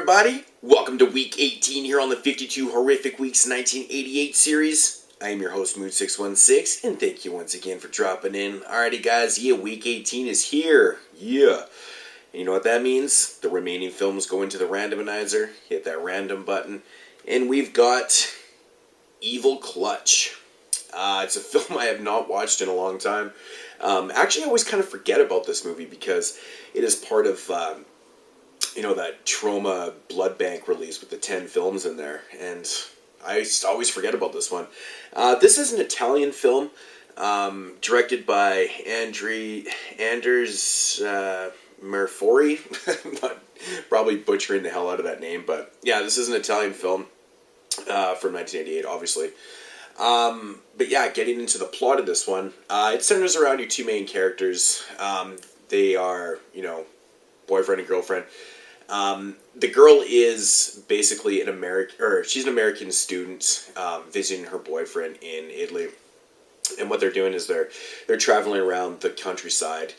everybody. Welcome to week 18 here on the 52 Horrific Weeks 1988 series. I am your host, Mood616, and thank you once again for dropping in. Alrighty, guys, week 18 is here. And you know what that means? The remaining films go into the randomizer, hit that random button, and we've got Evil Clutch. It's a film I have not watched in a long time. Actually, I always kind of forget about this movie because it is part of that Trauma Blood Bank release with the 10 films in there, and I always forget about this one. This is an Italian film, directed by Anders Murfori. I'm probably butchering the hell out of that name, but yeah, this is an Italian film from 1988, obviously. But yeah, getting into the plot of this one, it centers around your two main characters. They are, boyfriend and girlfriend. The girl is basically she's an American student, visiting her boyfriend in Italy. And what they're doing is they're traveling around the countryside,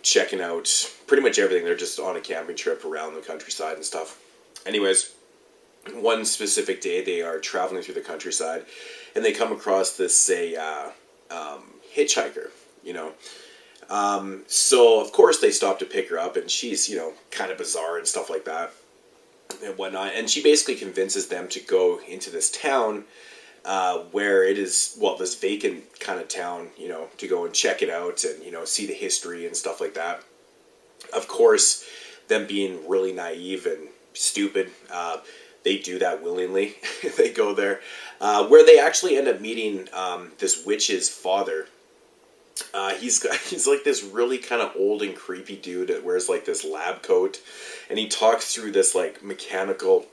checking out pretty much everything. They're just on a camping trip around the countryside and stuff. Anyways, one specific day they are traveling through the countryside, and they come across this hitchhiker, So, of course, they stop to pick her up, and she's, kind of bizarre and stuff like that and whatnot. And she basically convinces them to go into this town where it is, this vacant kind of town, to go and check it out and, see the history and stuff like that. Of course, them being really naive and stupid, they do that willingly. They go there, where they actually end up meeting this witch's father. He's like this really kind of old and creepy dude that wears like this lab coat, and he talks through this like mechanical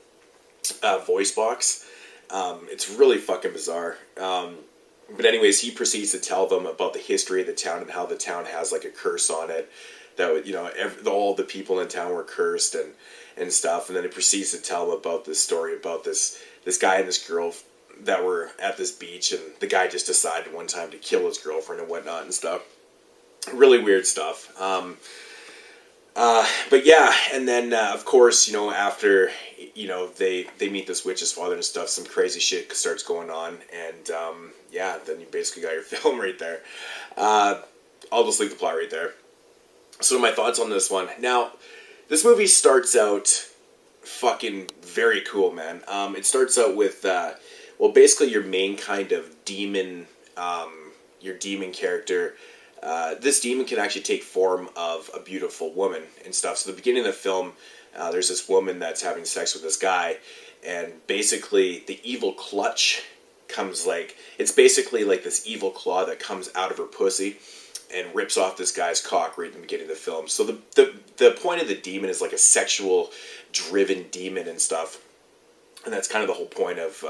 voice box. It's really fucking bizarre. But anyways, he proceeds to tell them about the history of the town and how the town has like a curse on it. That all the people in town were cursed and stuff. And then it proceeds to tell them about this story about this guy and this girl that were at this beach, and the guy just decided one time to kill his girlfriend and whatnot and stuff. Really weird stuff. But yeah, and then of course, after they meet this witch's father and stuff, some crazy shit starts going on, and then you basically got your film right there. I'll just leave the plot right there. So my thoughts on this one. Now, this movie starts out fucking very cool, man. It starts out with basically your main kind of demon, your demon character. This demon can actually take form of a beautiful woman and stuff. So the beginning of the film, there's this woman that's having sex with this guy, and basically the evil clutch comes it's basically like this evil claw that comes out of her pussy and rips off this guy's cock right in the beginning of the film. So the point of the demon is like a sexual driven demon and stuff. And that's kind of the whole point of,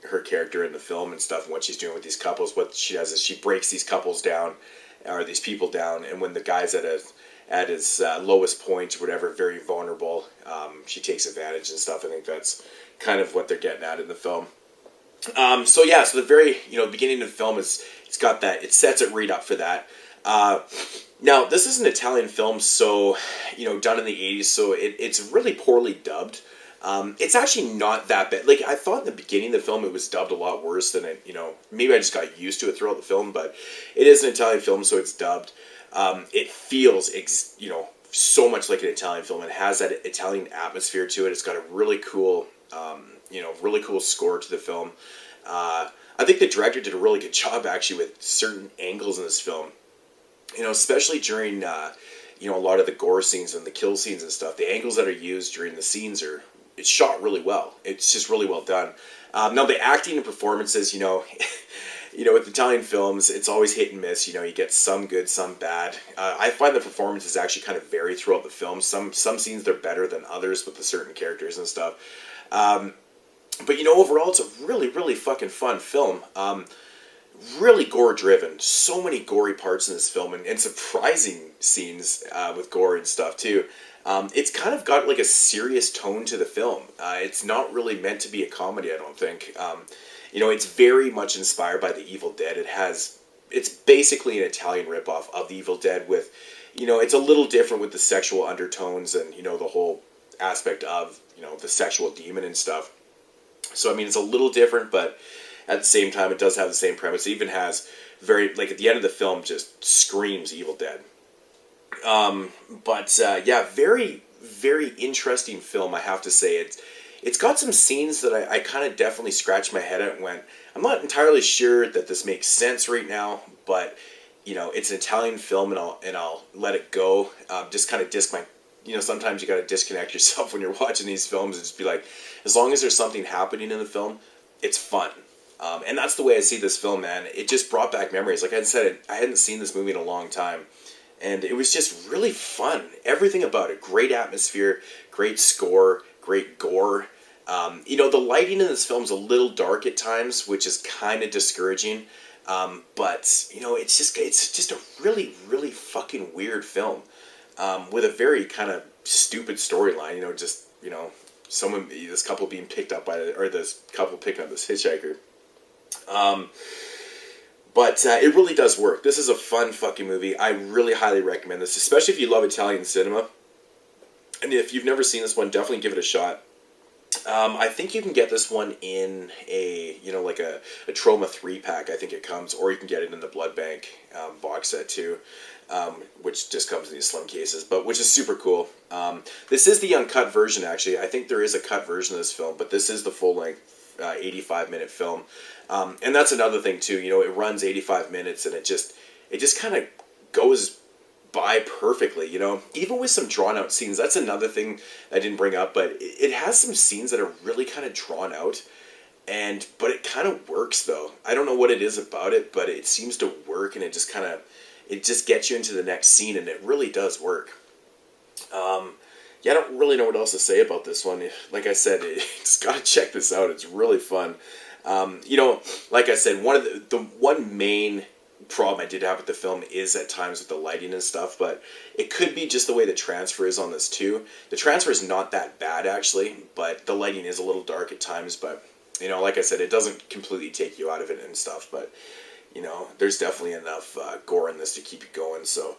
her character in the film and stuff, and what she's doing with these couples. What she does is she breaks these couples down, or these people down, and when the guy's at his lowest point, or whatever, very vulnerable, she takes advantage and stuff. I think that's kind of what they're getting at in the film. So the very, beginning of the film it's got that, it sets it right up for that. Now, this is an Italian film, so, done in the 80s, so it's really poorly dubbed. It's actually not that bad. I thought in the beginning of the film it was dubbed a lot worse than it, maybe I just got used to it throughout the film, but it is an Italian film, so it's dubbed. It feels, so much like an Italian film. It has that Italian atmosphere to it. It's got a really cool, really cool score to the film. I think the director did a really good job, actually, with certain angles in this film. Especially during, a lot of the gore scenes and the kill scenes and stuff. The angles that are used during the scenes it's shot really well. It's just really well done. Now the acting and performances, with Italian films, it's always hit and miss. You get some good, some bad. I find the performances actually kind of vary throughout the film. Some scenes they're better than others with the certain characters and stuff. But overall, it's a really, really fucking fun film. Really gore driven. So many gory parts in this film, and surprising scenes with gore and stuff too. It's kind of got like a serious tone to the film. It's not really meant to be a comedy, I don't think. It's very much inspired by The Evil Dead. It's basically an Italian ripoff of The Evil Dead with, it's a little different with the sexual undertones and, the whole aspect of, you know, the sexual demon and stuff. So I mean, it's a little different, but at the same time, it does have the same premise. It even has very, like, at the end of the film, just screams Evil Dead. Yeah, very, very interesting film, I have to say. It's got some scenes that I kind of definitely scratched my head at and went, I'm not entirely sure that this makes sense right now, but, you know, it's an Italian film, and I'll let it go. Just kind of you know, sometimes you got to disconnect yourself when you're watching these films and just be like, as long as there's something happening in the film, it's fun. And that's the way I see this film, man. It just brought back memories. Like I said, I hadn't seen this movie in a long time. And it was just really fun. Everything about it. Great atmosphere, great score, great gore. You know, the lighting in this film is a little dark at times, which is kind of discouraging. But, you know, it's just a really, really fucking weird film. With a very kind of stupid storyline. You know, just, you know, this couple being picked up this couple picking up this hitchhiker. It really does work. This is a fun fucking movie. I really highly recommend this, especially if you love Italian cinema. And if you've never seen this one, definitely give it a shot. I think you can get this one in a, you know, like a Trauma 3-pack, I think it comes, or you can get it in the Blood Bank box set too, which just comes in these slim cases, but which is super cool. This is the uncut version, actually. I think there is a cut version of this film, but this is the full-length 85-minute film. And that's another thing too, you know, it runs 85 minutes and it just kind of goes by perfectly, you know, even with some drawn out scenes. That's another thing I didn't bring up, but it has some scenes that are really kind of drawn out, but it kind of works though. I don't know what it is about it, but it seems to work, and it just gets you into the next scene, and it really does work. Yeah, I don't really know what else to say about this one. Like I said, just gotta check this out. It's really fun. You know, like I said, one main problem I did have with the film is at times with the lighting and stuff, but it could be just the way the transfer is on this too. The transfer is not that bad actually, but the lighting is a little dark at times. But, you know, like I said, it doesn't completely take you out of it and stuff, but, you know, there's definitely enough gore in this to keep you going. So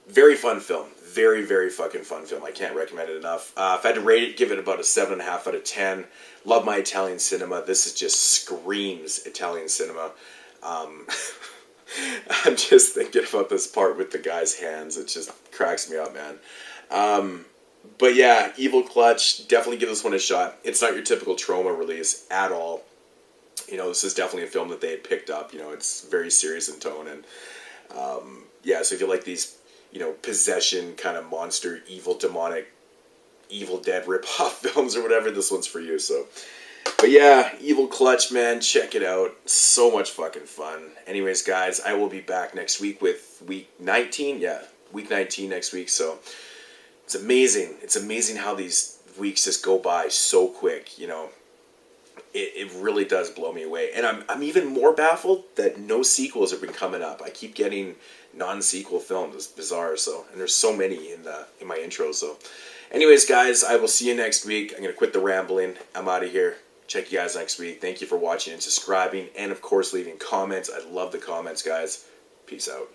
very fun film. Very, very fucking fun film. I can't recommend it enough. If I had to rate it, give it about a 7.5 out of 10. Love my Italian cinema. This is just screams Italian cinema. I'm just thinking about this part with the guy's hands. It just cracks me up, man. But yeah, Evil Clutch, definitely give this one a shot. It's not your typical Trauma release at all. You know, this is definitely a film that they had picked up. You know, it's very serious in tone. And yeah, so if you like these, you know, possession kind of monster, evil, demonic, Evil Dead rip-off films or whatever, this one's for you. So, but yeah, Evil Clutch, man, check it out. So much fucking fun. Anyways, guys, I will be back next week with week 19. Yeah, week 19 next week. So it's amazing. It's amazing how these weeks just go by so quick. You know, it really does blow me away. And I'm even more baffled that no sequels have been coming up. I keep getting non-sequel films. It's bizarre. So, and there's so many in my intro. So, anyways, guys, I will see you next week. I'm gonna quit the rambling. I'm out of here. Check you guys next week. Thank you for watching and subscribing, and of course leaving comments. I love the comments, guys. Peace out.